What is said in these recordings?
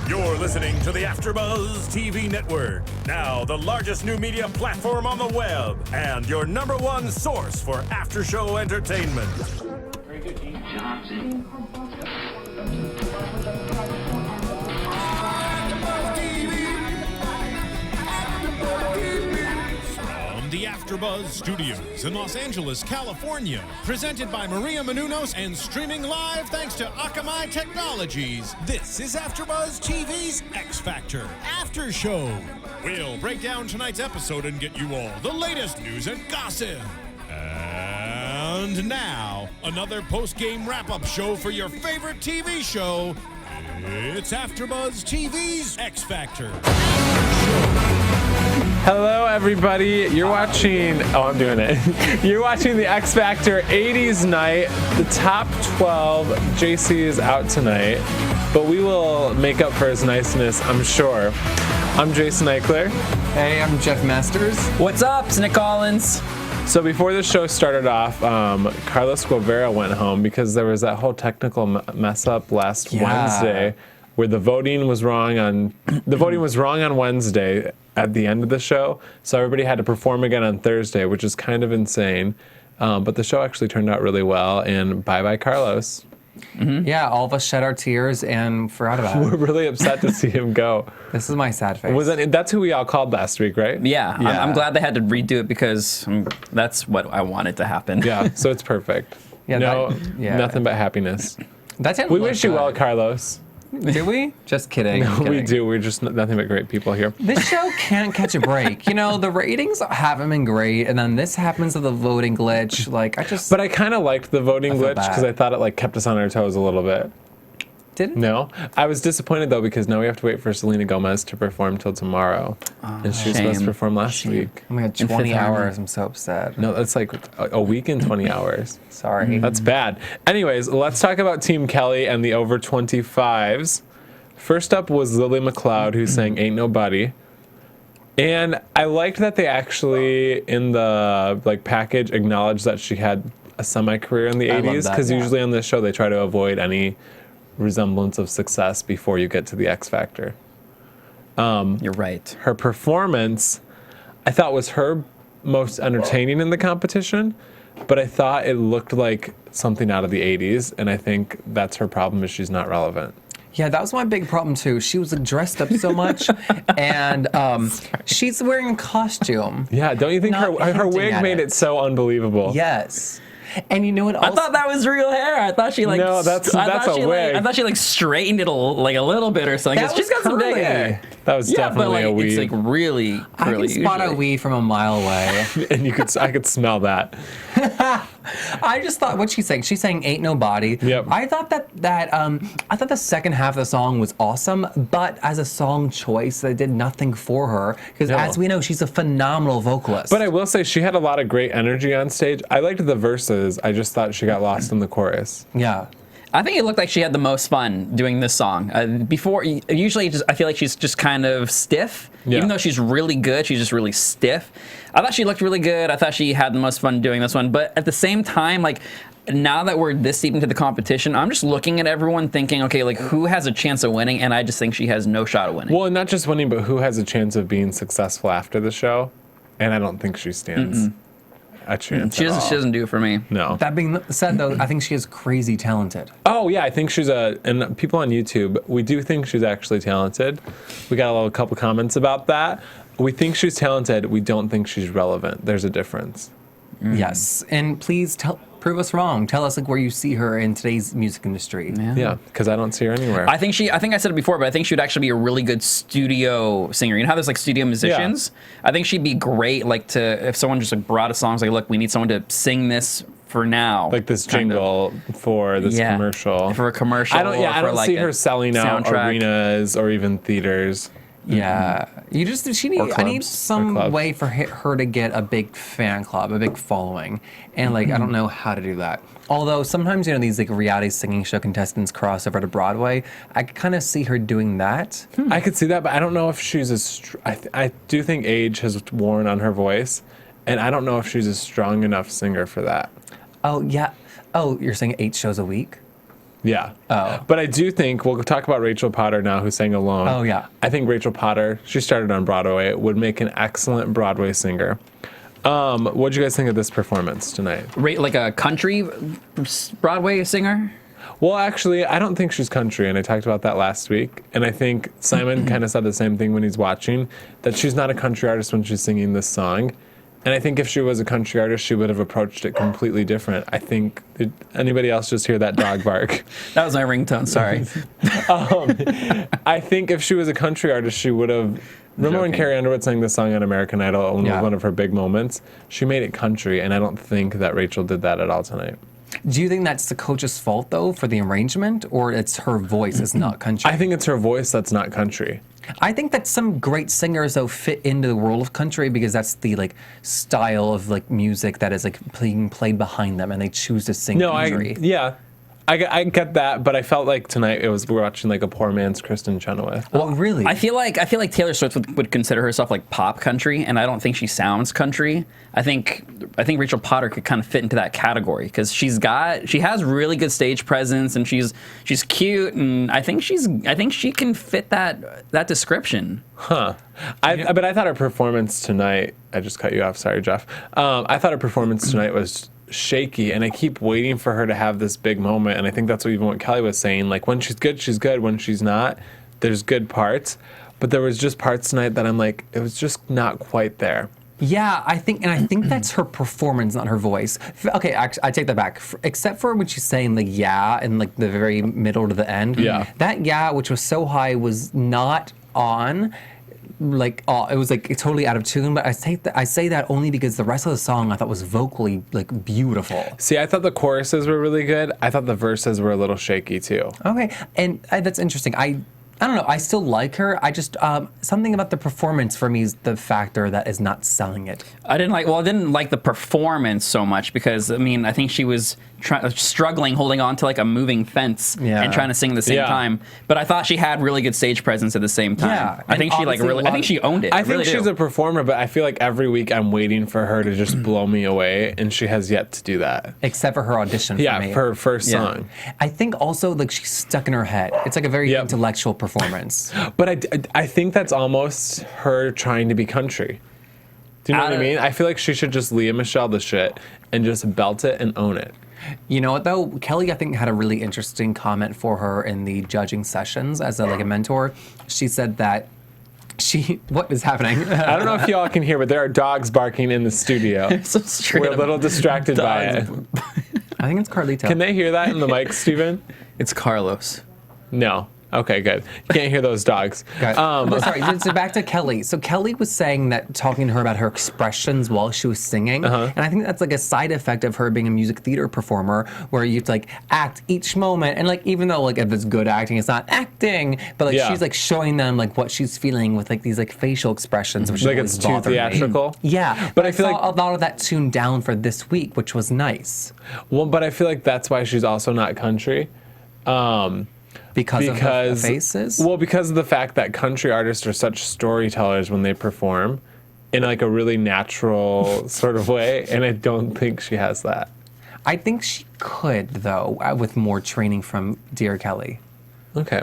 You're listening to the AFTERBUZZ TV Network, now the largest new media platform on the web, and your #1 source for after-show entertainment. Very good, Gene. Johnson. From the AFTERBUZZ Studios in Los Angeles, California, presented by Maria Menounos and streaming live thanks to Akamai Technologies. This is AFTERBUZZ TV's X Factor After Show. We'll break down tonight's episode and get you all the latest news and gossip. And now, another post-game wrap-up show for your favorite TV show. It's AFTERBUZZ TV's X Factor. Hello, everybody. You're watching. Oh, I'm doing it. You're watching the X Factor 80s night. The top 12. JC is out tonight, but we will make up for his niceness, I'm sure. I'm Jason Ikeler. Hey, I'm Jeff Masters. What's up? It's Nick Collins. So before the show started off, Carlos Guevara went home because there was that whole technical mess up last Wednesday, where the voting was wrong on Wednesday at the end of the show. So everybody had to perform again on Thursday, which is kind of insane. But the show actually turned out really well, and bye-bye Carlos. Mm-hmm. Yeah, all of us shed our tears and forgot about it. We're really upset to see him go. This is my sad face. That's who we all called last week, right? Yeah. I'm glad they had to redo it because that's what I wanted to happen. Yeah, so it's perfect. Nothing but happiness. We wish you well, Carlos. Do we? Just kidding. No, we do. We're just nothing but great people here. This show can't catch a break. You know, the ratings haven't been great, and then this happens to the voting glitch. But I kind of liked the voting glitch because I thought it kept us on our toes a little bit. Did it? No. I was disappointed though because now we have to wait for Selena Gomez to perform till tomorrow, and she was supposed to perform last week. Oh my God, 20 hours. I'm so upset. No, that's like a week and 20 hours. Sorry. That's bad. Anyways, let's talk about Team Kelly and the over 25s. First up was Lily McLeod, who sang Ain't Nobody. And I liked that they actually, in the package, acknowledged that she had a semi-career in the 80s, because usually on this show they try to avoid any resemblance of success before you get to the X Factor. You're right. Her performance, I thought, was her most entertaining in the competition, but I thought it looked like something out of the 80s, and I think that's her problem, is she's not relevant. Yeah, that was my big problem too. She was dressed up so much, and she's wearing a costume. Yeah, don't you think her wig made it so unbelievable? Yes. And you know what else? I thought that was real hair. I thought she No, that's a wig. I thought she straightened it a little bit or something. She's got some big hair. That was definitely a weave. It's really I curly. can spot a weave from a mile away. And I could smell that. I just thought, what's she saying? She's saying "Ain't Nobody." Yep. I thought that I thought the second half of the song was awesome, but as a song choice, they did nothing for her because, as we know, she's a phenomenal vocalist. But I will say she had a lot of great energy on stage. I liked the verses. I just thought she got lost in the chorus. Yeah. I think it looked like she had the most fun doing this song. Usually I feel like she's just kind of stiff. Yeah. Even though she's really good, she's just really stiff. I thought she looked really good. I thought she had the most fun doing this one. But at the same time, now that we're this deep into the competition, I'm just looking at everyone thinking, okay, who has a chance of winning? And I just think she has no shot of winning. Well, not just winning, but who has a chance of being successful after the show? And I don't think she stands a chance. She doesn't do it for me. No. That being said, though, I think she is crazy talented. Oh yeah, I think she's and people on YouTube, we do think she's actually talented. We got a couple comments about that. We think she's talented. We don't think she's relevant. There's a difference. Yes, and please prove us wrong. Tell us where you see her in today's music industry. Yeah, because I don't see her anywhere. I think I said it before, but I think she would actually be a really good studio singer. You know how there's studio musicians? Yeah. I think she'd be great if someone just brought a song, look, we need someone to sing this for now. Like this jingle for this commercial. For a commercial. I don't see her selling out arenas or even theaters. Yeah, I need some way for her to get a big fan club, a big following, and I don't know how to do that. Although sometimes these reality singing show contestants cross over to Broadway, I could kind of see her doing that. I could see that, but I don't know if she's I do think age has worn on her voice, and I don't know if she's a strong enough singer for that. Oh yeah. Oh, you're saying 8 shows a week? Yeah. Oh. But I do think, we'll talk about Rachel Potter now, who sang Alone. Oh, yeah. I think Rachel Potter, she started on Broadway, would make an excellent Broadway singer. What'd you guys think of this performance tonight? Like a country Broadway singer? Well, actually, I don't think she's country, and I talked about that last week. And I think Simon kind of said the same thing when he's watching, that she's not a country artist when she's singing this song. And I think if she was a country artist, she would have approached it completely different. I think, did anybody else just hear that dog bark? That was my ringtone, sorry. I think if she was a country artist, she would have. Remember when Carrie Underwood sang this song on American Idol, and was one of her big moments? She made it country, and I don't think that Rachel did that at all tonight. Do you think that's the coach's fault, though, for the arrangement, or it's her voice is not country? I think it's her voice that's not country. I think that some great singers, though, fit into the world of country because that's the style of music that is being played behind them, and they choose to sing country. I get that, but I felt like tonight we're watching a poor man's Kristen Chenoweth. Well, really? I feel like Taylor Swift would consider herself pop country, and I don't think she sounds country. I think Rachel Potter could kind of fit into that category because she has really good stage presence, and she's cute, and I think she can fit that description. Huh. But I thought her performance tonight. I just cut you off. Sorry, Jeff. I thought her performance tonight was shaky, and I keep waiting for her to have this big moment, and I think that's even what Kelly was saying. When she's good, she's good. When she's not, there's good parts. But there was just parts tonight that I'm it was just not quite there. Yeah, I think that's her performance, not her voice. Okay, I take that back. Except for when she's saying the yeah in the very middle to the end. Yeah. That yeah, which was so high, was not on. It was totally out of tune, but I say that only because the rest of the song I thought was vocally beautiful. See, I thought the choruses were really good. I thought the verses were a little shaky too. Okay, and that's interesting. I don't know. I still like her. I just something about the performance for me is the factor that is not selling it. I didn't like the performance so much because I think she was struggling holding on to a moving fence and trying to sing at the same time. But I thought she had really good stage presence at the same time. Yeah, I think she owned it. I think she's a performer, but I feel like every week I'm waiting for her to just blow me away, and she has yet to do that. Except for her audition. For me. For her first song. I think also she's stuck in her head. It's a very intellectual performance. But I think that's almost her trying to be country. Do you know what I mean? I feel like she should just Leah Michelle the shit and just belt it and own it. You know what though? Kelly, I think, had a really interesting comment for her in the judging sessions as a mentor. She said that what is happening? I don't know if y'all can hear, but there are dogs barking in the studio. We're a little distracted by it. I think it's Carlito. Can they hear that in the mic, Steven? It's Carlos. No. Okay, good. You can't hear those dogs. Sorry, so back to Kelly. So Kelly was saying that, talking to her about her expressions while she was singing, and I think that's a side effect of her being a music theater performer, where you act each moment, and even though if it's good acting, it's not acting, but she's showing them what she's feeling with these facial expressions, which is it's too theatrical. Yeah, but I feel a lot of that tuned down for this week, which was nice. Well, but I feel like that's why she's also not country. Because of the faces? Well, because of the fact that country artists are such storytellers when they perform in a really natural sort of way, and I don't think she has that. I think she could, though, with more training from Dear Kelly. Okay.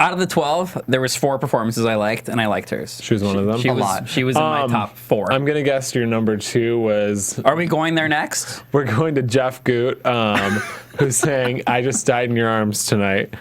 Out of the 12, there was 4 performances I liked, and I liked hers. She was one of them? She was in my top 4. I'm going to guess your number 2 was... Are we going there next? We're going to Jeff Goot, who's saying, I just died in your arms tonight.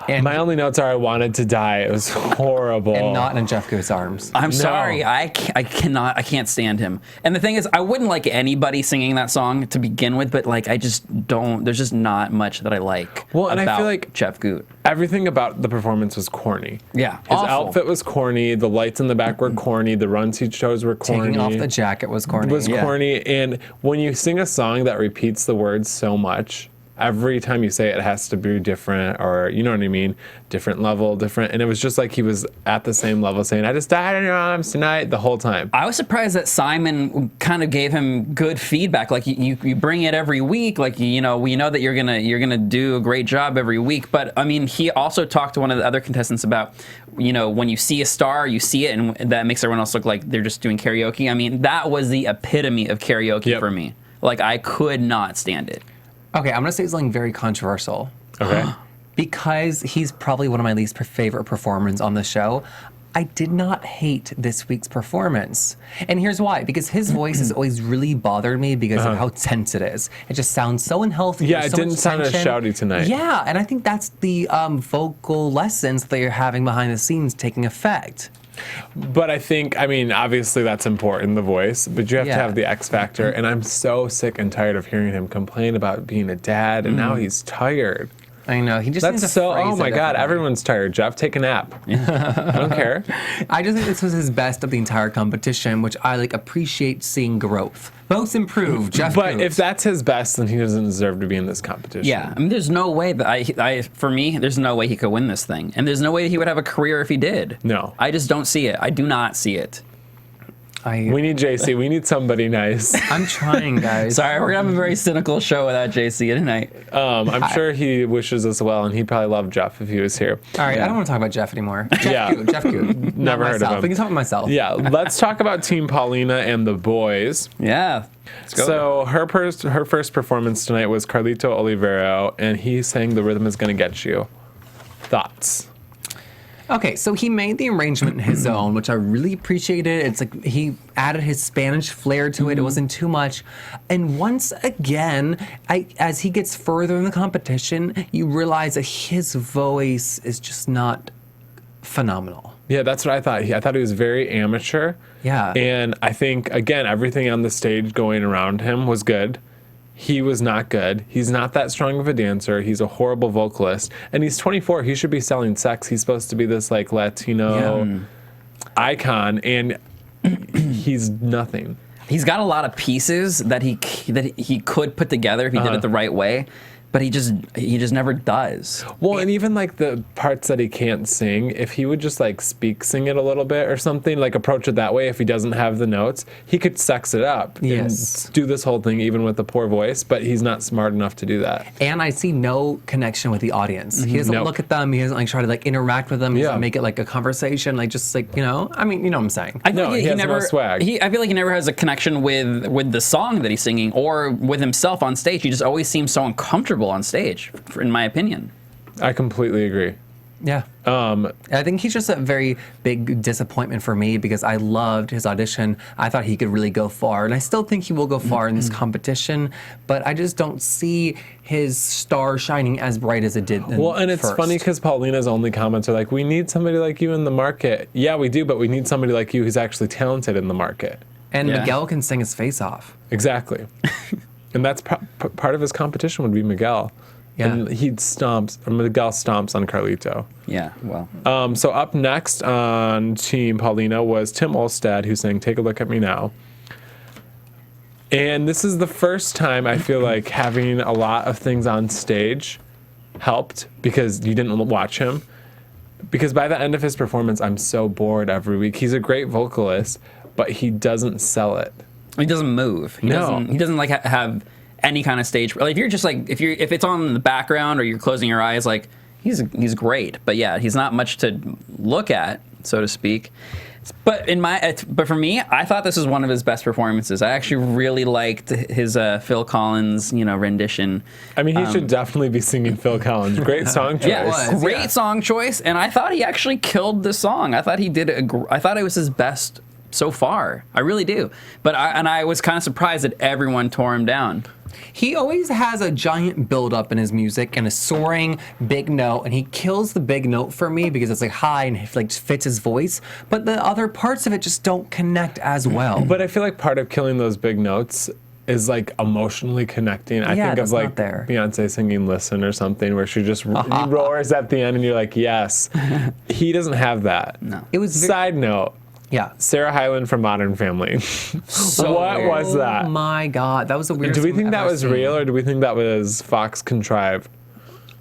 And my only notes are I wanted to die. It was horrible. And not in Jeff Goot's arms. I'm sorry. I can't stand him. And the thing is, I wouldn't like anybody singing that song to begin with, but I just don't. There's just not much that I like. Well, and I feel like Jeff Goot. Everything about the performance was corny. Yeah, his outfit was corny. The lights in the back were corny. The runs he chose were corny. Taking off the jacket was corny. Corny. And when you sing a song that repeats the words so much, every time you say it, it has to be different, or you know what I mean? Different level, different. And it was just like he was at the same level saying, I just died in your arms tonight the whole time. I was surprised that Simon kind of gave him good feedback. Like you bring it every week. Like, we know that you're gonna do a great job every week. But I mean, he also talked to one of the other contestants about, when you see a star, you see it, and that makes everyone else look like they're just doing karaoke. I mean, that was the epitome of karaoke for me. Like, I could not stand it. Okay, I'm gonna say something very controversial. Okay. Because he's probably one of my least favorite performers on the show, I did not hate this week's performance. And here's why. Because his voice has always really bothered me because of how tense it is. It just sounds so unhealthy. Yeah, There's it so didn't much sound as tension. shouty tonight. Yeah, and I think that's the vocal lessons that you're having behind the scenes taking effect. But I think, I mean, obviously that's important, the voice, but you have to have the X Factor. And I'm so sick and tired of hearing him complain about being a dad, and now he's tired. I know. He just needs That's to so, phrase oh my it God, differently. everyone's tired. Jeff, take a nap. I don't care. I just think this was his best of the entire competition, which I appreciate seeing growth. Both improved. Jeff But Coots. if that's his best, then he doesn't deserve to be in this competition. Yeah, I mean, there's no way that for me, there's no way he could win this thing, and there's no way he would have a career if he did. No. I just don't see it. I do not see it. We need JC. We need somebody nice. I'm trying, guys. Sorry, we're gonna have a very cynical show without JC tonight. I'm sure he wishes us well, and he'd probably love Jeff if he was here. All right, Yeah. I don't want to talk about Jeff anymore. Yeah. Jeff Coots. Never Not heard of myself. him. We can talk about myself. Yeah, let's talk about Team Paulina and the boys. Yeah. Let's go. So her first performance tonight was Carlito Olivero, and he sang "The Rhythm Is Gonna Get You." Thoughts? Okay, so he made the arrangement his own, which I really appreciated. It's like he added his Spanish flair to it. It wasn't too much. And once again, as he gets further in the competition, you realize that his voice is just not phenomenal. Yeah, that's what I thought. I thought he was very amateur. Yeah. And I think, again, everything on the stage going around him was good. He was not good. He's not that strong of a dancer. He's a horrible vocalist. And he's 24. He should be selling sex. He's supposed to be this Latino icon, and he's nothing. He's got a lot of pieces that he could put together if he did it the right way, but he just never does. Well, and even the parts that he can't sing, if he would just sing it a little bit or something, approach it that way, if he doesn't have the notes, he could sex it up Yes. and do this whole thing even with a poor voice, but he's not smart enough to do that. And I see no connection with the audience. He doesn't Nope. look at them. He doesn't try to interact with them. He Yeah. doesn't make it a conversation. I mean, you know what I'm saying. I feel No, like he has no never swag. I feel like he never has a connection with the song that he's singing or with himself on stage. He just always seems so uncomfortable on stage, in my opinion. I completely agree. Yeah. I think he's just a very big disappointment for me because I loved his audition. I thought he could really go far, and I still think he will go far in this competition, but I just don't see his star shining as bright as it did Well, and it's first. funny because Paulina's only comments are we need somebody like you in the market. Yeah, we do, but we need somebody like you who's actually talented in the market. And Yeah. Miguel can sing his face off. Exactly. And that's part of his competition would be Miguel. Yeah. And Miguel stomps on Carlito. Yeah, well. So up next on Team Paulina was Tim Olstad, who sang "Take a Look at Me Now." And this is the first time I feel like having a lot of things on stage helped because you didn't watch him. Because by the end of his performance, I'm so bored every week. He's a great vocalist, but he doesn't sell it. He doesn't move. He doesn't have any kind of stage. If you're just if it's on in the background or you're closing your eyes, he's great. But yeah, he's not much to look at, so to speak. But for me, I thought this was one of his best performances. I actually really liked his Phil Collins, rendition. I mean, he should definitely be singing Phil Collins. Great song choice. Yeah, great song choice, and I thought he actually killed the song. I thought he did I thought it was his best so far. I really do. But I was kind of surprised that everyone tore him down. He always has a giant build-up in his music and a soaring big note, and he kills the big note for me because it's high and it fits his voice, but the other parts of it just don't connect as well. But I feel like part of killing those big notes is emotionally connecting. I think of not there. Beyonce singing "Listen" or something where she just roars at the end and you're like, yes. He doesn't have that. No. It was Side note, yeah. Sarah Hyland from Modern Family. What weird. was that? Oh my God, that was the weirdest Do we thing think I've that ever was seen. real or do we think that was Fox contrived?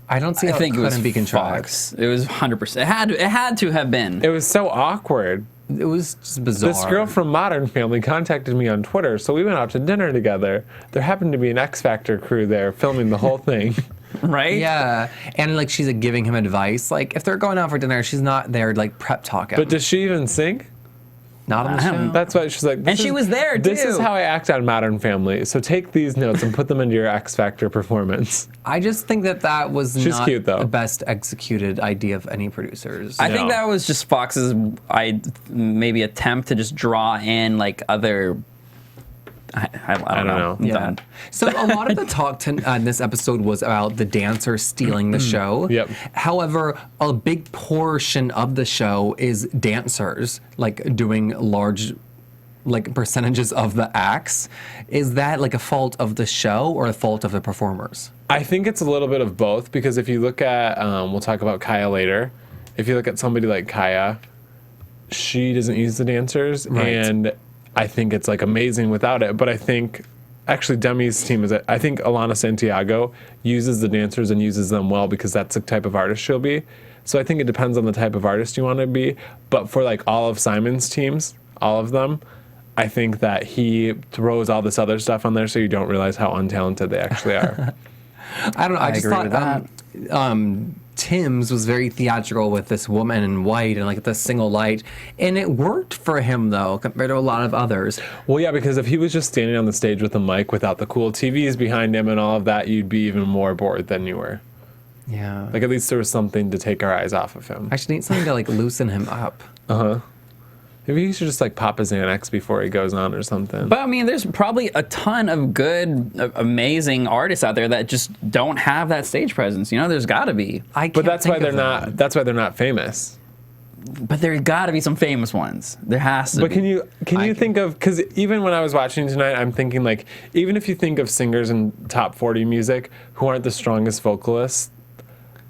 I don't see how I think it it was couldn't be contrived. Fox. It was 100%. It had to have been. It was so awkward. It was just bizarre. This girl from Modern Family contacted me on Twitter, so we went out to dinner together. There happened to be an X Factor crew there filming the whole thing. Right? Yeah, and she's giving him advice. If they're going out for dinner, she's not there to prep talk him. But does she even sing? Not on the show. That's why she's like, And she was there, too. This is how I act on Modern Family. So take these notes and put them into your X Factor performance. I just think that was She's not cute, though. the best executed idea of any producers. I think that was just Fox's maybe attempt to just draw in like other. I don't know. I'm done. So a lot of the talk in this episode was about the dancer stealing the show. Yep. However, a big portion of the show is dancers like doing large like percentages of the acts. Is that like a fault of the show or a fault of the performers? I think it's a little bit of both, because if you look at, we'll talk about Kaya later. If you look at somebody like Kaya, she doesn't use the dancers, and I think it's like amazing without it. But I think actually Demi's team I think Alana Santiago uses the dancers and uses them well, because that's the type of artist she'll be. So I think it depends on the type of artist you want to be. But for like all of Simon's teams, all of them, I think that he throws all this other stuff on there so you don't realize how untalented they actually are. I don't know. I just agree thought with Tim's was very theatrical with this woman in white and like the single light, and it worked for him though compared to a lot of others. Well, yeah, because if he was just standing on the stage with a mic without the cool TVs behind him and all of that, you'd be even more bored than you were. Yeah. Like at least there was something to take our eyes off of him. I actually need something to like loosen him up. Maybe he should just like pop his Xanax before he goes on or something. But I mean, there's probably a ton of good, amazing artists out there that just don't have that stage presence. You know, there's got to be. But that's why they're not. That's why they're not famous. But there's got to be some famous ones. There has to be. But can you think of, because even when I was watching tonight, I'm thinking like, even if you think of singers in top 40 music who aren't the strongest vocalists,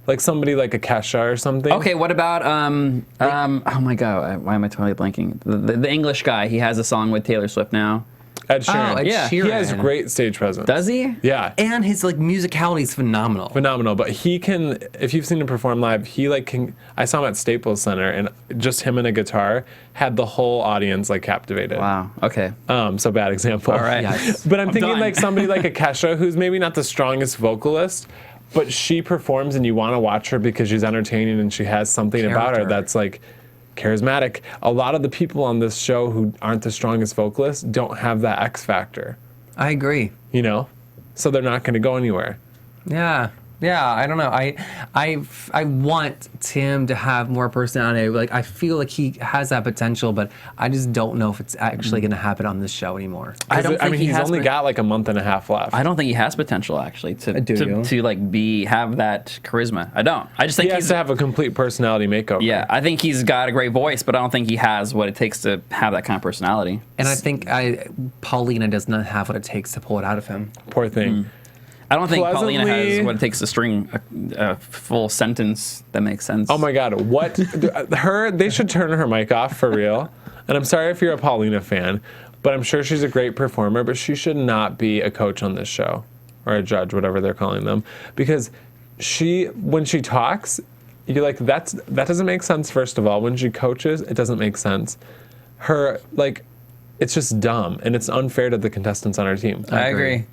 like somebody like a Kesha or something. Okay, what about oh my god, why am I totally blanking? The English guy, he has a song with Taylor Swift now. Ed Sheeran. Oh, Ed Yeah. Sheeran. He has great stage presence. Does he? Yeah. And his like musicality is phenomenal. Phenomenal, but he can, if you've seen him perform live, he like can, I saw him at Staples Center and just him and a guitar had the whole audience like captivated. Wow. Okay. So bad example. All right. Yes. But I'm thinking done. like somebody like a Kesha, who's maybe not the strongest vocalist, but she performs and you want to watch her because she's entertaining and she has something about her Character. that's like charismatic. A lot of the people on this show who aren't the strongest vocalists don't have that X factor, I agree. you know? So they're not going to go anywhere. Yeah. Yeah, I don't know. I want Tim to have more personality. Like I feel like he has that potential, but I just don't know if it's actually going to happen on this show anymore. I don't think he he's has only been- got like a month and a half left. I don't think he has potential actually to Do you? to like have that charisma. I don't. I just think He has to have a complete personality makeover. yeah, I think he's got a great voice, but I don't think he has what it takes to have that kind of personality. And I think Paulina does not have what it takes to pull it out of him. Poor thing. I don't think Paulina Pleasantly- has what it takes to string a full sentence that makes sense. Oh my God, what? They should turn her mic off for real. And I'm sorry if you're a Paulina fan, but I'm sure she's a great performer, but she should not be a coach on this show or a judge, whatever they're calling them. Because when she talks, you're like, that doesn't make sense, first of all. When she coaches, it doesn't make sense. It's just dumb, and it's unfair to the contestants on our team. I agree.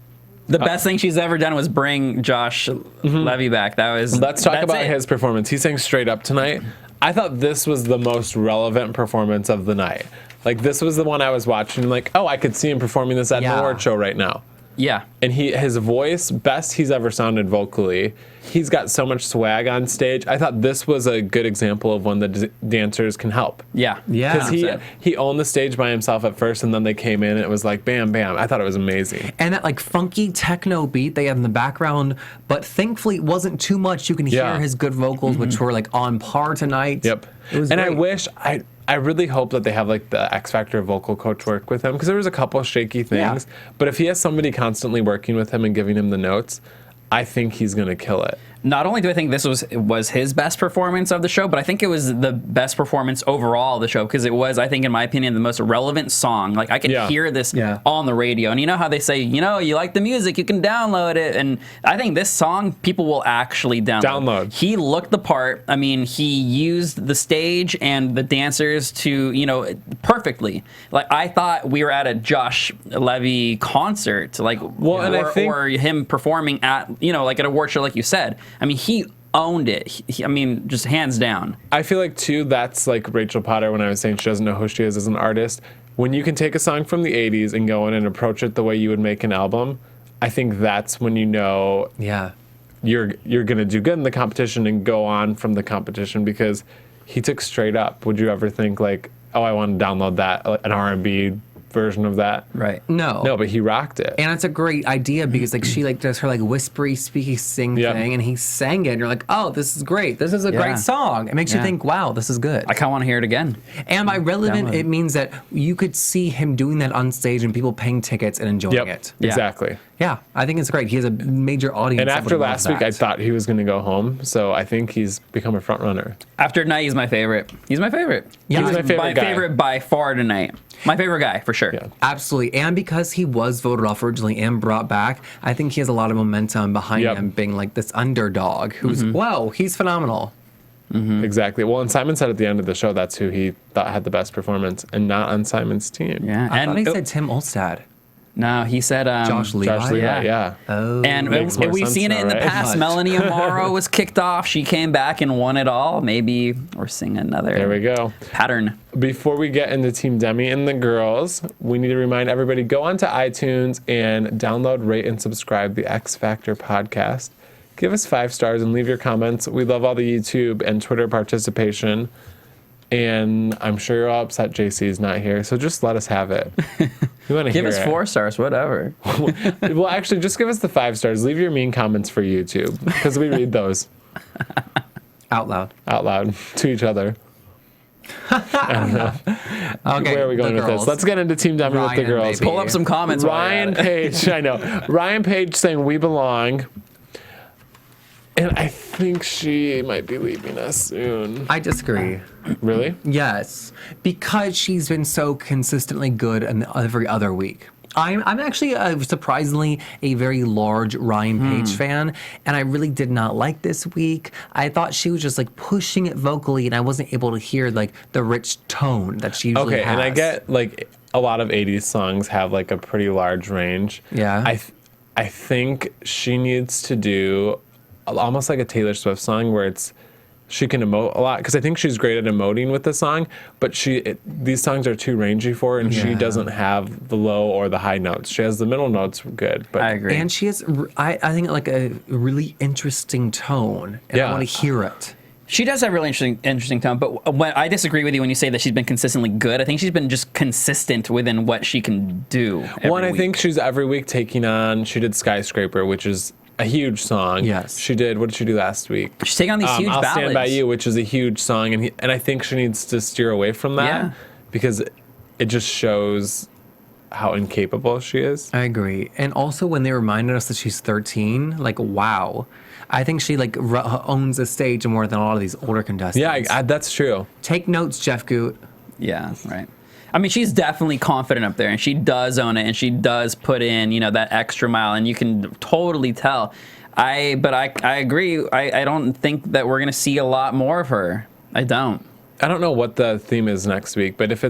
The best thing she's ever done was bring Josh Levy back. Let's talk about it. his performance. He sang Straight Up tonight. I thought this was the most relevant performance of the night. Like, this was the one I was watching, like, oh, I could see him performing this at an Yeah. award show right now. Yeah. And his voice, best he's ever sounded vocally. He's got so much swag on stage. I thought this was a good example of when the dancers can help. Yeah. Yeah. Because he owned the stage by himself at first, and then they came in, and it was like, bam, bam. I thought it was amazing. And that like funky techno beat they had in the background, but thankfully it wasn't too much. You can Yeah. hear his good vocals, which were like on par tonight. Yep. It was And great. I really hope that they have like the X Factor vocal coach work with him, because there was a couple shaky things. But if he has somebody constantly working with him and giving him the notes, I think he's going to kill it. Not only do I think this was his best performance of the show, but I think it was the best performance overall of the show, because it was, I think, in my opinion, the most relevant song. Like, I could hear this on the radio. And you know how they say, you know, you like the music, you can download it. And I think this song, people will actually download. He looked the part. I mean, he used the stage and the dancers to, you know, perfectly. Like, I thought we were at a Josh Levy concert, like, Well, and I think- or him performing at, you know, like an award show, like you said. I mean, he owned it. I mean, just hands down. I feel like too, that's like Rachel Potter when I was saying she doesn't know who she is as an artist. When you can take a song from the 80s and go in and approach it the way you would make an album, I think that's when you know you're gonna do good in the competition and go on from the competition, because he took Straight Up. Would you ever think like, oh, I want to download that, an R&B version of that? Right. No, but he rocked it. And it's a great idea because like she like does her like whispery speaky sing thing, and he sang it and you're like, oh, this is great, this is a great song. It makes you think, wow, this is good. I kind of want to hear it again. And by relevant, it means that you could see him doing that on stage and people paying tickets and enjoying it. Exactly. Yeah, I think it's great. He has a major audience. And after last week, I thought he was going to go home, so I think he's become a front runner. After tonight, he's my favorite. He's my favorite. Yeah, he's my favorite guy. favorite by far tonight. My favorite guy, for sure. Yeah. Absolutely. And because he was voted off originally and brought back, I think he has a lot of momentum behind him being like this underdog who's, whoa, he's phenomenal. Exactly. Well, and Simon said at the end of the show that's who he thought had the best performance, and not on Simon's team. Yeah. I thought he said Tim Olstad. No, he said Josh Levi. Yeah. Oh. And we've seen it in the past. Melanie Amaro was kicked off. She came back and won it all. Maybe we're seeing another There we go. pattern. Before we get into Team Demi and the girls, we need to remind everybody, go onto iTunes and download, rate, and subscribe the X Factor podcast. Give us 5 stars and leave your comments. We love all the YouTube and Twitter participation. And I'm sure you're all upset JC is not here, so just let us have it. We want to Give hear us it. 4 stars, whatever. Well, actually, just give us the 5 stars. Leave your mean comments for YouTube, because we read those Out loud. out loud to each other. I don't know. Okay. Where are we going with this? Let's get into Team Demi with the Ryan, girls. baby. Pull up some comments. Ryan Page, I know. Ryan Page saying we belong. And I think she might be leaving us soon. I disagree. Really? Yes, because she's been so consistently good in every other week. I'm actually surprisingly a very large Ryan Page fan, and I really did not like this week. I thought she was just like pushing it vocally, and I wasn't able to hear like the rich tone that she usually has. Okay, and I get like a lot of 80s songs have like a pretty large range. Yeah. I think she needs to do almost like a Taylor Swift song where she can emote a lot, because I think she's great at emoting with the song, but these songs are too rangy for her, and she doesn't have the low or the high notes. She has the middle notes good, but I agree. And she has, I think, like a really interesting tone, and I want to hear it. She does have really interesting tone, but when I disagree with you when you say that she's been consistently good. I think she's been just consistent within what she can do. I think she's every week taking on. She did Skyscraper, which is a huge song. Yes. She did. What did she do last week? She's taking on these huge I'll ballads. Stand By You, which is a huge song, and I think she needs to steer away from that because it just shows how incapable she is. I agree. And also when they reminded us that she's 13, like, wow. I think she like owns the stage more than a lot of these older contestants. Yeah, that's true. Take notes, Jeff Goot. Yeah, right. I mean, she's definitely confident up there, and she does own it, and she does put in, that extra mile, and you can totally tell. I agree. I don't think that we're gonna see a lot more of her. I don't know what the theme is next week, but if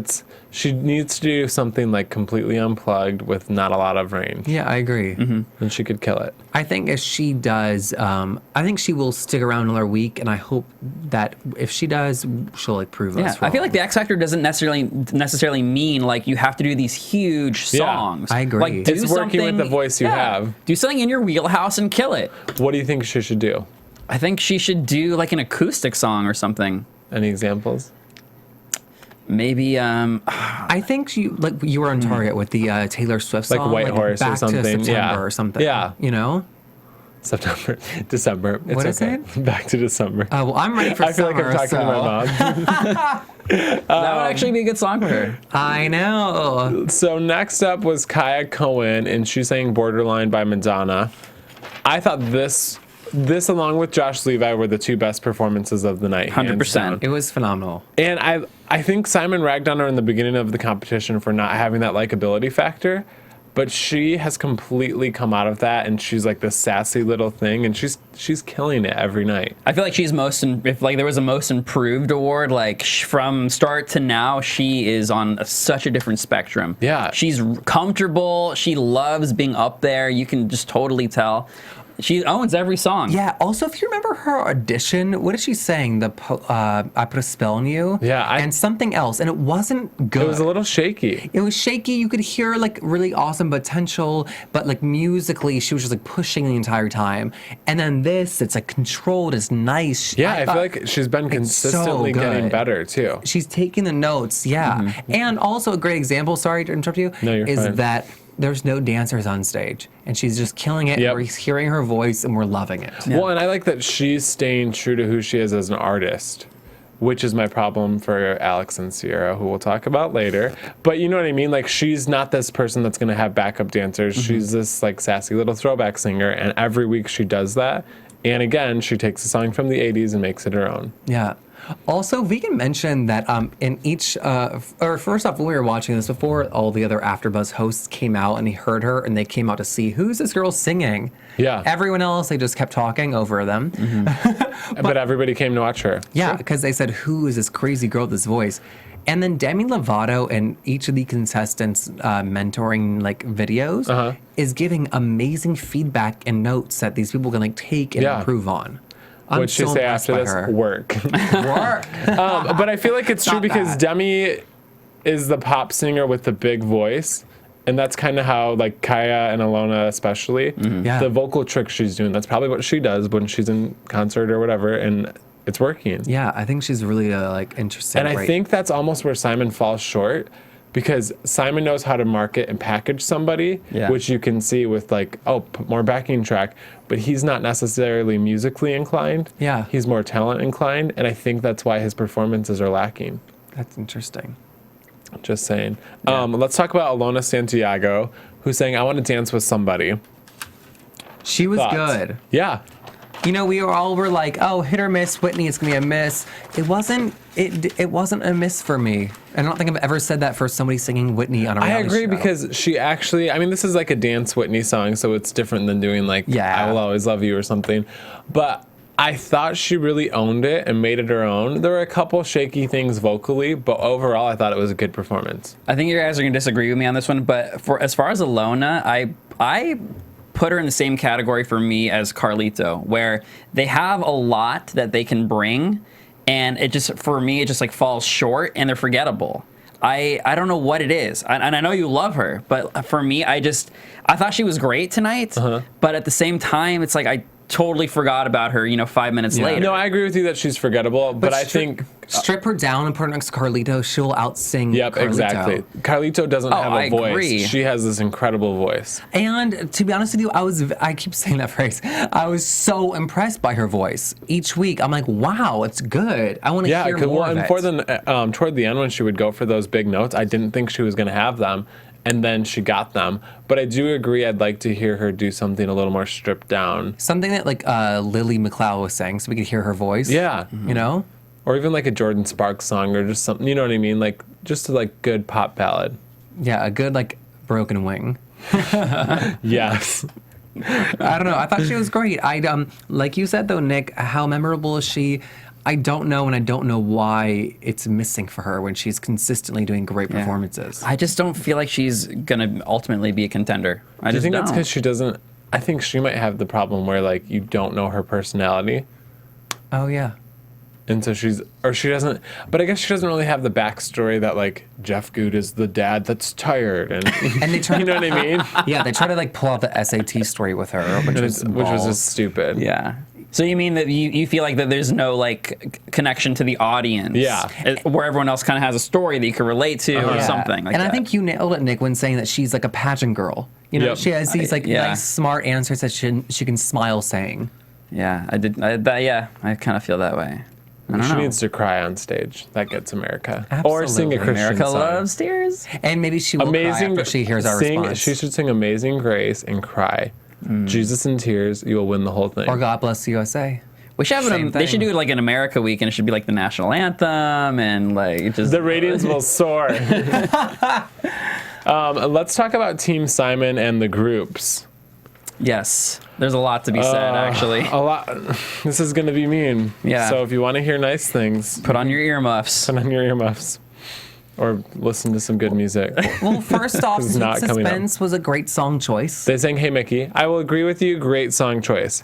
she needs to do something like completely unplugged with not a lot of range. Yeah, I agree. Then she could kill it. I think if she does, I think she will stick around another week, and I hope that if she does, she'll like prove us wrong. I feel like the X Factor doesn't necessarily mean like you have to do these huge songs. I agree. Like, do it's working with the voice you have. Do something in your wheelhouse and kill it. What do you think she should do? I think she should do like an acoustic song or something. Any examples? Maybe I think you were on target with the Taylor Swift song, like White Horse Back or something. to September or something. Yeah. December. What is it? Back to December. Oh, well, I'm ready for I feel summer. like I'm talking to my mom. that would actually be a good song for her. I know. So next up was Kaya Cohen, and she sang Borderline by Madonna. I thought this along with Josh Levi were the two best performances of the night. 100%. It was phenomenal. And I think Simon ragged on her in the beginning of the competition for not having that likability factor, but she has completely come out of that, and she's like this sassy little thing, and she's killing it every night. I feel like she's if like there was a most improved award, like from start to now, she is on such a different spectrum. Yeah. She's comfortable. She loves being up there. You can just totally tell. She owns every song. Yeah. Also, if you remember her audition, what did she sing? I Put a Spell on You. Yeah. And something else, and it wasn't good. It was a little shaky. It was shaky. You could hear like really awesome potential, but like musically, she was just like pushing the entire time. And then this, it's like controlled. It's nice. Yeah, I feel like she's been consistently getting better too. She's taking the notes. Yeah. And also a great example. Sorry to interrupt you. No, you're is fine. that there's no dancers on stage, and she's just killing it. Yep. And we're hearing her voice, and we're loving it. Well, and I like that she's staying true to who she is as an artist, which is my problem for Alex and Sierra, who we'll talk about later. But you know what I mean? Like, she's not this person that's going to have backup dancers. She's this like sassy little throwback singer, and every week she does that. And again, she takes a song from the 80s and makes it her own. Yeah. Also, Vegan mentioned that in each, or first off, when we were watching this before, all the other AfterBuzz hosts came out and he heard her, and they came out to see who's this girl singing. Yeah. Everyone else, they just kept talking over them. But everybody came to watch her. Yeah, because they said, who is this crazy girl with this voice? And then Demi Lovato and each of the contestants' mentoring like videos is giving amazing feedback and notes that these people can like take and improve on. What'd she say after this? Work. Work. But I feel like it's true because Demi is the pop singer with the big voice. And that's kind of how, like, Kaya and Alona especially, the vocal trick she's doing, that's probably what she does when she's in concert or whatever, and it's working. Yeah, I think she's really, like, interesting. And I think that's almost where Simon falls short, because Simon knows how to market and package somebody, which you can see with, like, put more backing track, but he's not necessarily musically inclined. Yeah. He's more talent inclined, and I think that's why his performances are lacking. That's interesting. Just saying. Let's talk about Alona Santiago, who's saying, I want to dance with somebody. She was good. Yeah. You know, we were like, oh, hit or miss, Whitney, it's gonna be a miss. It wasn't a miss for me. I don't think I've ever said that for somebody singing Whitney on a reality show. I agree because she actually, I mean, this is like a dance Whitney song, so it's different than doing like I Will Always Love You or something. But I thought she really owned it and made it her own. There were a couple shaky things vocally, but overall I thought it was a good performance. I think you guys are gonna disagree with me on this one, but for as far as Alona, I put her in the same category for me as Carlito, where they have a lot that they can bring, and it just, for me, it just like falls short and they're forgettable. I don't know what it is, and I know you love her, but for me, I thought she was great tonight, but at the same time, it's like I totally forgot about her, 5 minutes later. No, I agree with you that she's forgettable, but I think strip her down and put her next to Carlito, she'll outsing Yep, Carlito. Exactly. Carlito doesn't have a voice. Agree. She has this incredible voice. And to be honest with you, I keep saying that phrase. I was so impressed by her voice. Each week, I'm like, wow, it's good. I want to hear more of it. And toward the end, when she would go for those big notes, I didn't think she was going to have them. And then she got them. But I do agree I'd like to hear her do something a little more stripped down. Something that like Lily McLeod was saying, so we could hear her voice. Yeah. You know? Or even like a Jordan Sparks song or just something, you know what I mean? Like just a like good pop ballad. Yeah, a good like Broken Wing. Yes. I don't know. I thought she was great. Like you said though, Nick, how memorable is she? I don't know, and I don't know why it's missing for her when she's consistently doing great performances. I just don't feel like she's gonna ultimately be a contender. Do you think that's because she doesn't? I think she might have the problem where like you don't know her personality. Oh yeah. And so she doesn't, but I guess she doesn't really have the backstory that like Jeff Good is the dad that's tired and they try you know what I mean? Yeah, they try to like pull out the SAT story with her, which was just stupid. Yeah. So you mean that you feel like that there's no like connection to the audience? Yeah. Where everyone else kind of has a story that you can relate to or something like that. And I think you nailed it, Nick, when saying that she's like a pageant girl. You know, Yep. she has these like nice, smart answers that she can smile saying. Yeah, I kind of feel that way. She needs to cry on stage. That gets America. Absolutely. Or sing a Christian America song. loves tears. And maybe she will cry after she hears our response. She should sing Amazing Grace and cry. Jesus in tears, you will win the whole thing. Or God Bless the USA. We should have they should thing. do like an America week, and it should be like the national anthem, and like just The ratings will soar. Let's talk about Team Simon and the groups. Yes, there's a lot to be said, actually. A lot. This is going to be mean. Yeah. So if you want to hear nice things, Put on your earmuffs. put on your earmuffs. or listen to some good music. Well, first off, It's Sweet not coming up. Suspense was a great song choice. They sang Hey Mickey. I will agree with you. Great song choice.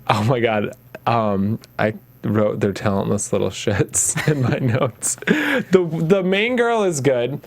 Oh my God. I wrote their talentless little shits in my notes. The main girl is good.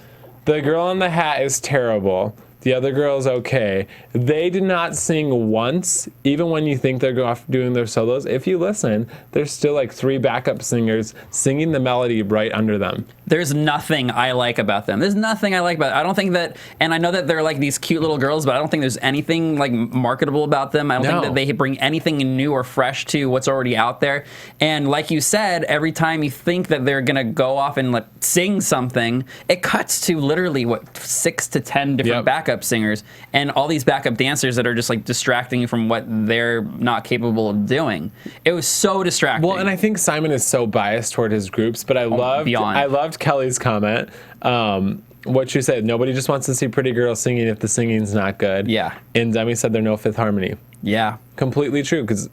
The girl in the hat is terrible. The other girl is okay. They did not sing once, even when you think they're off doing their solos. If you listen, there's still like 3 backup singers singing the melody right under them. There's nothing I like about them. There's nothing I like about it. I don't think that, and I know that they're like these cute little girls, but I don't think there's anything like marketable about them. I don't think that they bring anything new or fresh to what's already out there. And like you said, every time you think that they're gonna go off and like sing something, it cuts to literally 6 to 10 different backup singers and all these backup dancers that are just like distracting you from what they're not capable of doing. It was so distracting. Well, and I think Simon is so biased toward his groups, but I loved Kelly's comment. What she said, nobody just wants to see pretty girls singing if the singing's not good. Yeah. And Demi said they're no Fifth Harmony. Yeah. Completely true, because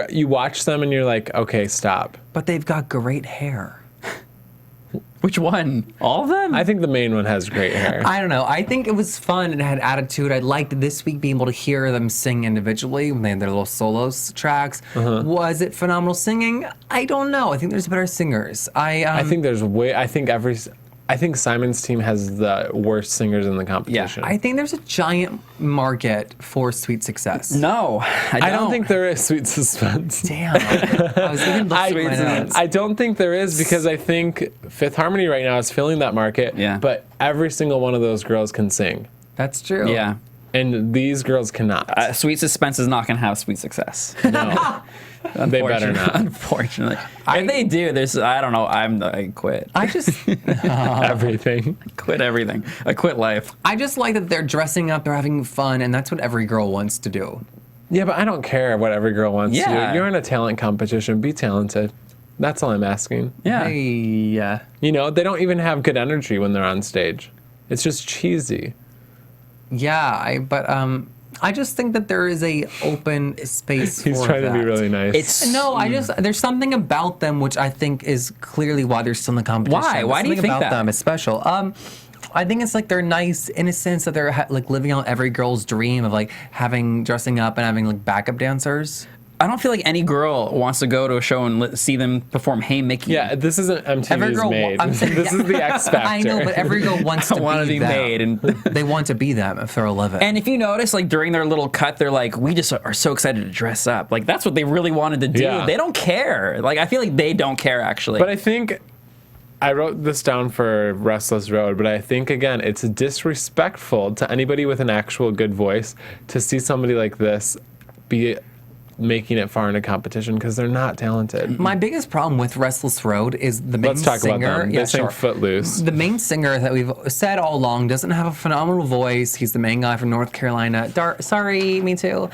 you watch them and you're like, okay, stop. But they've got great hair. Which one? All of them? I think the main one has great hair. I don't know. I think it was fun and had attitude. I liked this week being able to hear them sing individually when they had their little solos tracks. Was it phenomenal singing? I don't know. I think there's better singers. I think Simon's team has the worst singers in the competition. I think there's a giant market for Sweet Success. No, I don't think there is Sweet Suspense. Damn. I was even looking at my notes. I don't think there is, because I think Fifth Harmony right now is filling that market. Yeah. But every single one of those girls can sing. That's true. Yeah. And these girls cannot. Sweet Suspense is not going to have Sweet Success. No. They better not. Unfortunately. If they do, I don't know. I quit. I just Everything. Quit everything. I quit life. I just like that they're dressing up, they're having fun, and that's what every girl wants to do. Yeah, but I don't care what every girl wants to Yeah. do. You're in a talent competition. Be talented. That's all I'm asking. Yeah. Yeah. You know, they don't even have good energy when they're on stage. It's just cheesy. Yeah, I just think that there is a open space He's for trying that. to be really nice. There's something about them which I think is clearly why they're still in the competition. Why? Why do you Something think about that? them is special. I think it's like they're nice in a sense that they're like living out every girl's dream of like dressing up and having like backup dancers. I don't feel like any girl wants to go to a show and see them perform Hey Mickey. Yeah, this isn't MTV's Every girl, made. I'm saying, This is the X Factor. I know, but every girl wants to want to be them. made. And They want to be them if they're 11. and if you notice, like during their little cut, they're like, we just are so excited to dress up. Like that's what they really wanted to do. Yeah. They don't care. Like I feel like they don't care actually. But I think I wrote this down for Restless Road, but I think, again, it's disrespectful to anybody with an actual good voice to see somebody like this be making it far in a competition, because they're not talented. My biggest problem with Restless Road is the main Let's talk singer. about them. They sing Footloose. The main singer that we've said all along doesn't have a phenomenal voice. He's the main guy from North Carolina. Sorry, me too.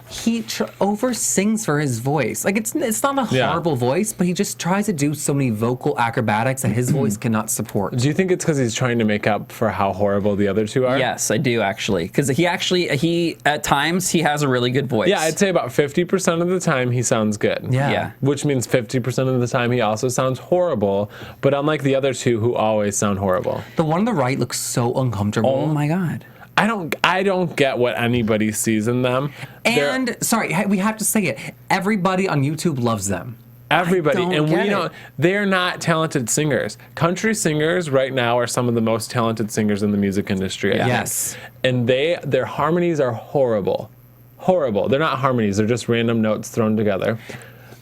He over sings for his voice. Like it's not a horrible voice, but he just tries to do so many vocal acrobatics that his voice cannot support. Do you think it's because he's trying to make up for how horrible the other two are? yes, I do actually, because he at times he has a really good voice. Yeah, I'd say about 50% of the time he sounds good. Yeah. Which means 50% of the time he also sounds horrible, but unlike the other two who always sound horrible. The one on the right looks so uncomfortable. Oh my god. I don't get what anybody sees in them. And sorry, we have to say it. Everybody on YouTube loves them. Everybody, don't and get we it. don't. They're not talented singers. Country singers right now are some of the most talented singers in the music industry. I think. Yes. And their harmonies are horrible. Horrible. They're not harmonies. They're just random notes thrown together.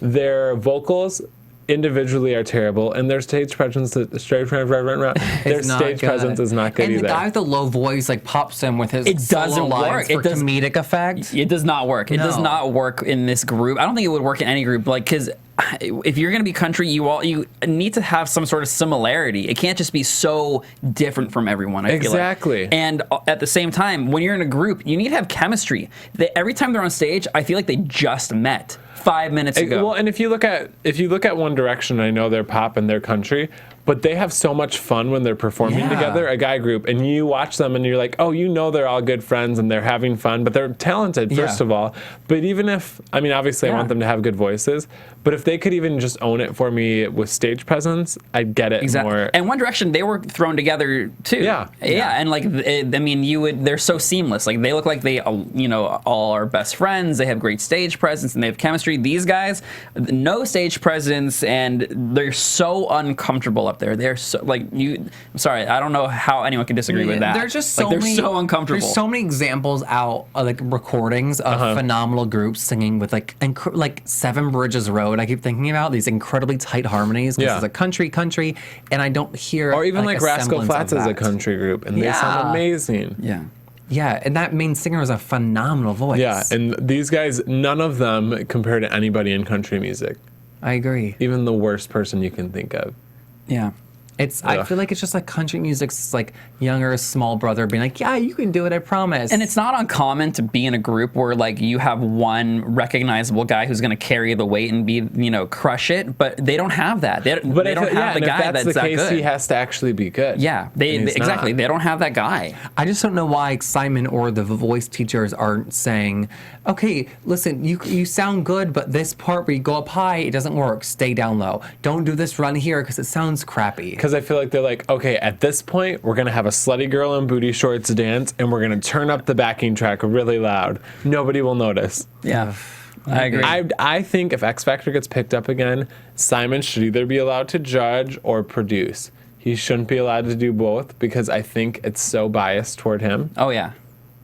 Their vocals individually are terrible, and their stage presence is not good and either. the guy with the low voice like pops in with his It doesn't solo lines work. for comedic effect. It does not work. It does No. not work in this group. I don't think it would work in any group. Like, because if you're gonna be country, you need to have some sort of similarity. It can't just be so different from everyone. I feel like. Exactly. And at the same time, when you're in a group, you need to have chemistry. Every time they're on stage, I feel like they just met 5 minutes ago. Well, and if you look at One Direction, I know they're pop and they're country, but they have so much fun when they're performing together, a guy group, and you watch them and you're like, oh, you know they're all good friends and they're having fun, but they're talented, first of all. But even if, I mean, obviously I want them to have good voices, but if they could even just own it for me with stage presence, I'd get it more. And One Direction, they were thrown together too. Yeah, and like, I mean, they're so seamless. Like, they look like they, you know, all are best friends. They have great stage presence and they have chemistry. These guys, no stage presence, and they're so uncomfortable up there. They're so like I'm sorry, I don't know how anyone can disagree with that. They're just so they're so uncomfortable. There's so many examples out like recordings of phenomenal groups singing with like Seven Bridges Road. I keep thinking about these incredibly tight harmonies because it's a country, and I don't hear or even like Rascal Flatts is a country group and they sound amazing. Yeah, and that main singer has a phenomenal voice. Yeah, and these guys, none of them compare to anybody in country music. I agree. Even the worst person you can think of. Yeah. I feel like it's just like country music's like younger small brother being like, yeah, you can do it, I promise. And it's not uncommon to be in a group where like you have one recognizable guy who's going to carry the weight and be, you know, crush it, but they don't have that. They don't have the guy that's that good. He has to actually be good. Yeah, exactly. They don't have that guy. I just don't know why Simon or the voice teachers aren't saying, okay, listen, you sound good, but this part where you go up high, it doesn't work. Stay down low. Don't do this run here because it sounds crappy. Because I feel like they're like, okay, at this point, we're going to have a slutty girl in booty shorts dance, and we're going to turn up the backing track really loud. Nobody will notice. Yeah, I agree. I think if X Factor gets picked up again, Simon should either be allowed to judge or produce. He shouldn't be allowed to do both because I think it's so biased toward him. Oh, yeah.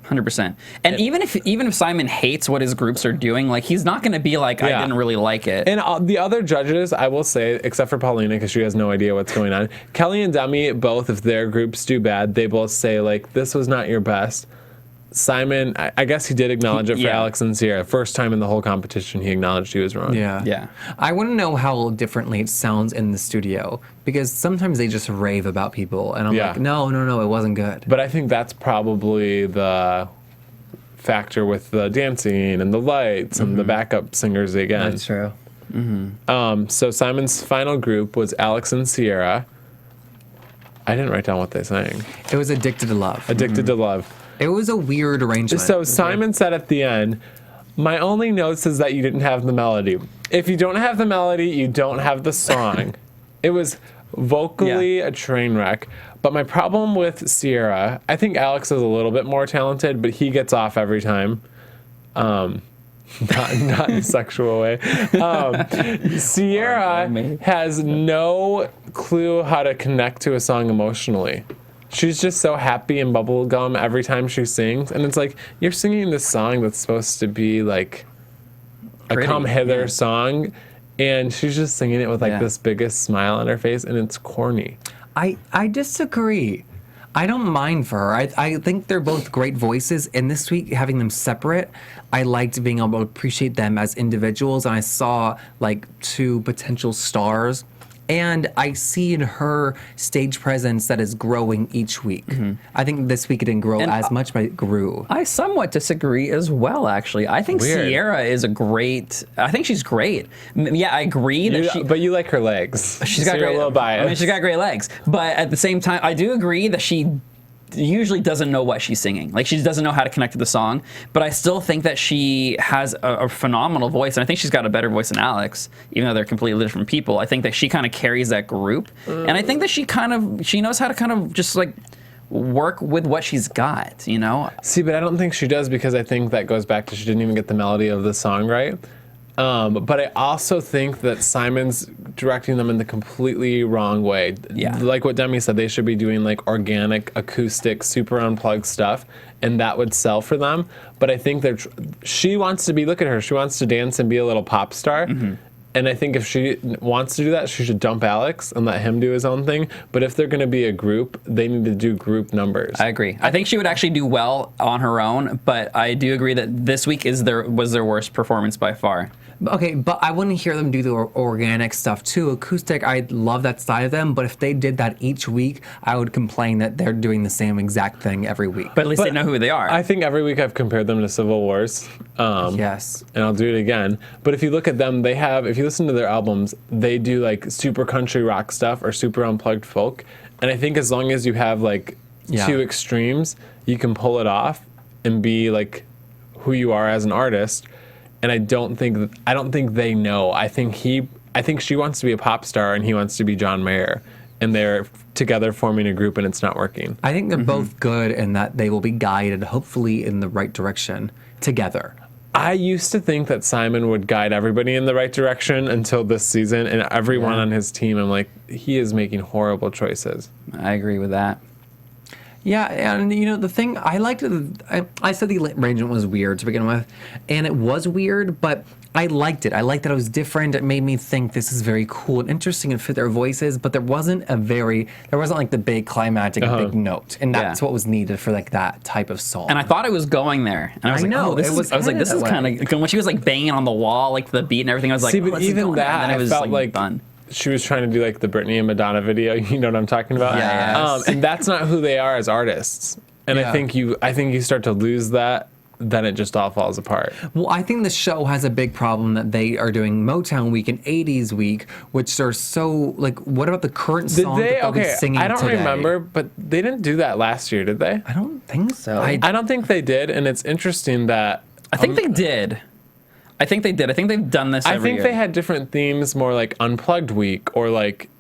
100%. And even if Simon hates what his groups are doing, like he's not going to be like, I didn't really like it. And the other judges, I will say, except for Paulina, because she has no idea what's going on, Kelly and Demi both, if their groups do bad, they both say like, this was not your best. Simon, I guess he did acknowledge it for Alex and Sierra. First time in the whole competition, he acknowledged he was wrong. Yeah. I want to know how differently it sounds in the studio because sometimes they just rave about people, and I'm like, no, it wasn't good. But I think that's probably the factor with the dancing and the lights and the backup singers again. That's true. So Simon's final group was Alex and Sierra. I didn't write down what they sang. It was Addicted to Love. Addicted to Love. It was a weird arrangement. So Simon said at the end, my only notes is that you didn't have the melody. If you don't have the melody, you don't have the song. It was vocally a train wreck. But my problem with Sierra, I think Alex is a little bit more talented, but he gets off every time. Not in a sexual way. Sierra has no clue how to connect to a song emotionally. She's just so happy and bubblegum every time she sings. And it's like, you're singing this song that's supposed to be like a come hither song. And she's just singing it with like this biggest smile on her face. And it's corny. I disagree. I don't mind for her. I think they're both great voices. And this week, having them separate, I liked being able to appreciate them as individuals. And I saw like two potential stars. And I see in her stage presence that is growing each week. I think this week it didn't grow as much, but it grew. I somewhat disagree as well, actually. I think Sierra is I think she's great. Yeah, I agree that but you like her legs. She's got great, a little biased. I mean, she's got great legs. But at the same time, I do agree that she usually doesn't know what she's singing. Like, she doesn't know how to connect to the song, but I still think that she has a phenomenal voice, and I think she's got a better voice than Alex, even though they're completely different people. I think that she kind of carries that group, and I think that she knows how to kind of just, like, work with what she's got, you know? See, but I don't think she does, because I think that goes back to she didn't even get the melody of the song right. But I also think that Simon's directing them in the completely wrong way. Yeah. Like what Demi said, they should be doing like organic, acoustic, super unplugged stuff, and that would sell for them. But I think she wants to be, look at her, she wants to dance and be a little pop star. And I think if she wants to do that, she should dump Alex and let him do his own thing. But if they're going to be a group, they need to do group numbers. I agree. I think she would actually do well on her own, but I do agree that this week was their worst performance by far. Okay, but I wouldn't hear them do the organic stuff too. Acoustic, I love that side of them, but if they did that each week, I would complain that they're doing the same exact thing every week. But at least they know who they are. I think every week I've compared them to Civil Wars. Yes. And I'll do it again. But if you look at them, if you listen to their albums, they do like super country rock stuff or super unplugged folk. And I think as long as you have like two extremes, you can pull it off and be like who you are as an artist. And I don't think they know. I think she wants to be a pop star and he wants to be John Mayer. And they're together forming a group and it's not working. I think they're both good in that they will be guided, hopefully, in the right direction together. I used to think that Simon would guide everybody in the right direction until this season, and everyone on his team, I'm like, he is making horrible choices. I agree with that. Yeah, and the thing, I liked it. I said the arrangement was weird to begin with, and it was weird, but I liked it. I liked that it was different. It made me think this is very cool and interesting and fit their voices, but there wasn't like the big climactic big note, and that's what was needed for like that type of song. And I thought it was going there, and I was I was like, this is kind of when she was like banging on the wall, like the beat and everything. I was like, but even that, and then it was I felt like done. She was trying to do like the Britney and Madonna video. You know what I'm talking about? Yes. And that's not who they are as artists. And I think you start to lose that, then it just all falls apart. Well, I think the show has a big problem that they are doing Motown Week and 80s Week, which are so like. What about the current song that they'll be singing I don't today? remember, but they didn't do that last year, did they? I don't think so. I don't think they did, and it's interesting that I think they did. I think they did. I think they've done this every year. They had different themes, more like Unplugged Week or like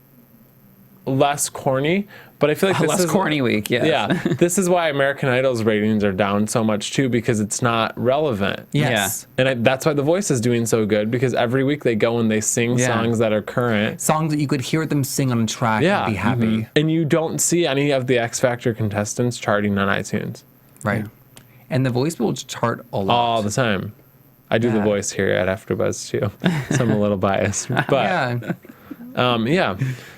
less corny. But I feel like less corny week, yes. Yeah. This is why American Idol's ratings are down so much too, because it's not relevant. Yes. Yeah. And that's why The Voice is doing so good, because every week they go and they sing songs that are current. Songs that you could hear them sing on a track and be happy. And you don't see any of the X Factor contestants charting on iTunes. Right. And The Voice will chart a lot. All the time. I do The Voice here at AFTERBUZZ too, so I'm a little biased. But yeah.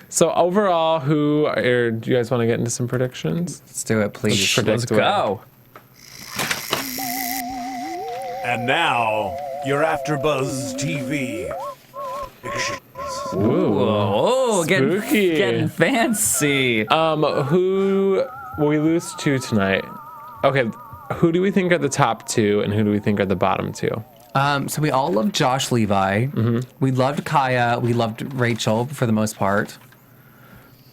So overall, do you guys want to get into some predictions? Let's do it, please. Let's go. And now, your AFTERBUZZ TV predictions. Ooh, getting fancy. Who will we lose to tonight? Okay, who do we think are the top two, and who do we think are the bottom two? So we all loved Josh Levi. We loved Kaya. We loved Rachel for the most part.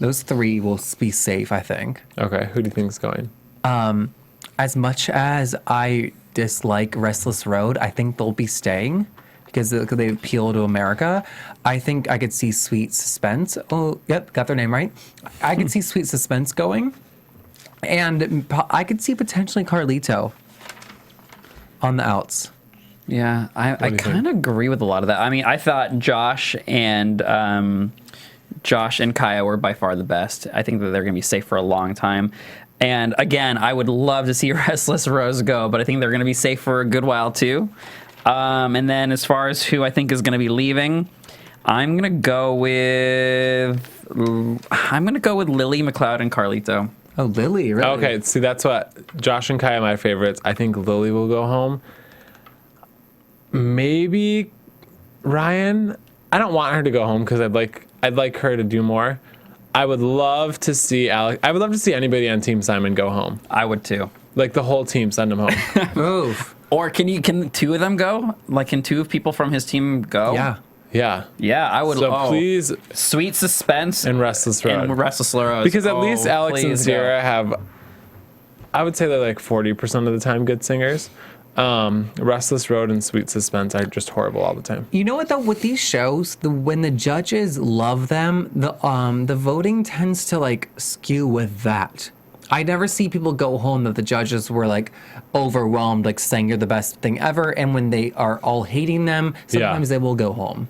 Those three will be safe, I think. Okay, who do you think is going? As much as I dislike Restless Road, I think they'll be staying because they appeal to America. I think I could see Sweet Suspense. Oh, yep, got their name right. I could see Sweet Suspense going. And I could see potentially Carlito on the outs. Yeah, I kind of agree with a lot of that. I mean, I thought Josh and Kaya were by far the best. I think that they're going to be safe for a long time. And again, I would love to see Restless Rose go, but I think they're going to be safe for a good while too. And then as far as who I think is going to be leaving, I'm going to go with Lily McLeod and Carlito. Oh, Lily, really? Okay, see, that's what Josh and Kaya are my favorites. I think Lily will go home. Maybe Ryan. I don't want her to go home because I'd like her to do more. I would love to see Alex. I would love to see anybody on Team Simon go home. I would too. Like the whole team, send him home. Move. Or can two of them go? Like, can two people from his team go? Yeah. Yeah, I would. So please, Sweet Suspense and Restless Road. Because at least Alex and Sierra have, I would say they're like 40% of the time good singers. Restless Road and Sweet Suspense are just horrible all the time. You know what though? With these shows, when the judges love them, the voting tends to like skew with that. I never see people go home that the judges were like overwhelmed, like saying you're the best thing ever, and when they are all hating them, sometimes they will go home.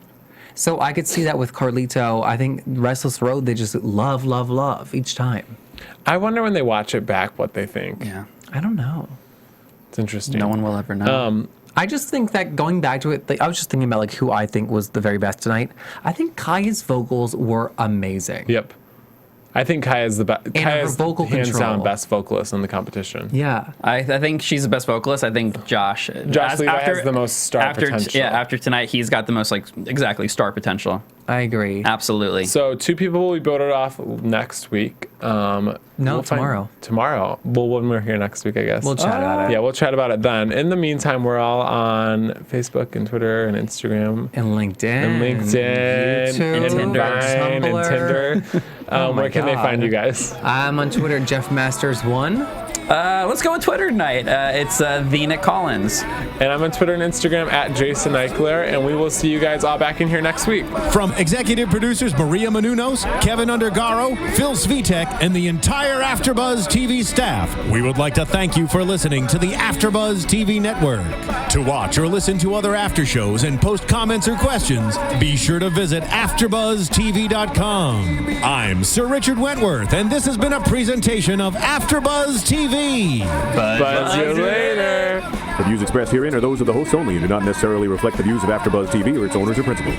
So I could see that with Carlito. I think Restless Road, they just love each time. I wonder when they watch it back what they think. Yeah, I don't know. It's interesting. No one will ever know. I just think that going back to it, like, I was just thinking about like who I think was the very best tonight. I think Kaya's vocals were amazing. Yep. I think Kaya's the best. Kaya's vocal hands control. down best vocalist in the competition. Yeah. I think she's the best vocalist. I think Josh Levi has the most star potential. Yeah, after tonight, he's got the most star potential. I agree. Absolutely. So 2 people will be voted off next week. Tomorrow. Tomorrow. Well, when we're here next week, I guess. We'll chat about it. Yeah, we'll chat about it then. In the meantime, we're all on Facebook and Twitter and Instagram. And LinkedIn. YouTube, and Vine, and Tinder. Where can they find you guys? I'm on Twitter, Jeff Masters 1. Let's go with Twitter tonight. It's the Nick Collins. And I'm on Twitter and Instagram at Jason Ikeler. And we will see you guys all back in here next week. From executive producers Maria Menounos, Kevin Undergaro, Phil Svitek, and the entire AfterBuzz TV staff, we would like to thank you for listening to the AfterBuzz TV network. To watch or listen to other after shows and post comments or questions, be sure to visit AfterBuzzTV.com. I'm Sir Richard Wentworth, and this has been a presentation of AfterBuzz TV. Buzz you later. The views expressed herein are those of the hosts only and do not necessarily reflect the views of AfterBuzz TV or its owners or principals.